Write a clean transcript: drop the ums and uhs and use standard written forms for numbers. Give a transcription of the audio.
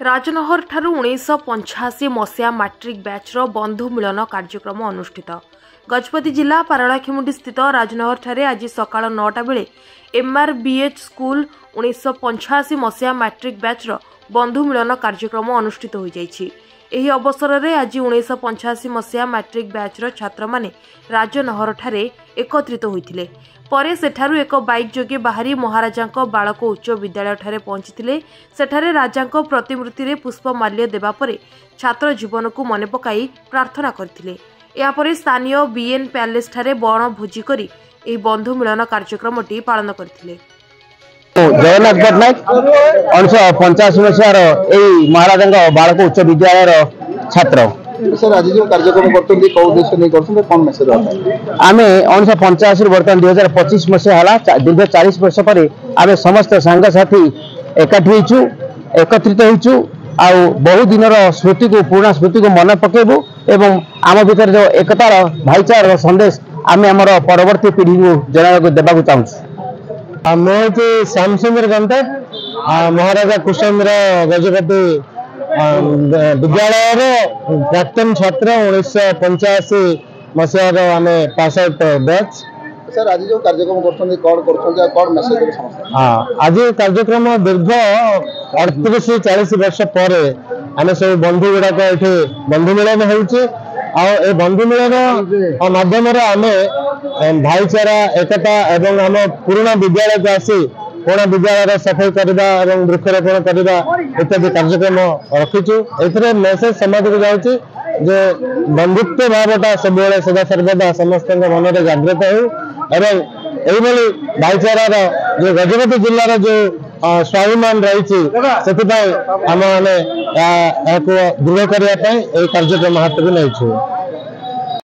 राजनहर ठारू 1985 मसीहा मैट्रिक बैचर बंधु मिलन कार्यक्रम अनुष्ठित। गजपति जिला पारलाखेमुंडी स्थित राजनहर ठारे आज सकाळ 9टा बेले MRBH स्कूल 1985 मसीहा मैट्रिक बैचर बंधु मिलन कार्यक्रम अनुष्ठित हो जाइछि। एही अवसर में आज 1985 मसीहा मैट्रिक बैचर छात्र माने राजनहर ठारे एकत्रित होइथिले। परे सेठारु एक बाइक जोगे बाहरी महाराजांको बालक उच्च विद्यालय ठारे पहुंचीथिले। सेठारे राजांको प्रतिमूर्ति रे पुष्पमाल्य देबा परे छात्र जीवन को मने पकाई प्रार्थना करथिले। या परे स्थानीय BN पैलेस ठारे बण भोजी करी एही बंधु मिलन कार्यक्रमटी पालन करथिले। जगन्नाथ पट्टनायक 1985 मसीहार एही महाराजांको बालक उच्च विद्यालय छात्र सर आज जो कार्यक्रम करते कौ उद्देश्य नहीं करते कौन मेसेज आम 1985 बर्तमान 2025 मसीहा दीर्घ 40 वर्ष पर आम समस्त सांगसाथी एकाठी एकत्रित होइछु आ बहु दिन स्मृति को पुराना स्मृति को मन पकेबू एवं आम भीतर जो एकतार भाईचार संदेश आम आम परवर्ती पीढ़ी को जन देवा चाहूँ। मुझे श्यामचंद्र गंता महाराजा कुशेन्द्र गजपति विद्यालय प्राक्तन छात्र 1985 मसीहार आम पास आउट बैच। सर आज जो कार्यक्रम करछन कौन मेसेज आज कार्यक्रम दीर्घ 38-40 वर्ष पर आम सब बंधु गुड़ाक ये बंधु मिलन होउछि आ बंधु मिलन माध्यम आम भाईचारा एकता एवं आम पुराना विद्यालय को आसी पुराना विद्यालय सफाई करवा और वृक्षरोपण करवा इत्यादि कार्यक्रम रखीचु। ए मेसेज समाज को जाऊँगी जे बंधुत्व भावटा सब सदा सर्वदा समस्त मन में जागृत हो भाईचारार जो गजपति जिलार जो स्वाभिमान रही आम मैंने दृढ़ करने कार्यक्रम हाथ को नहीं।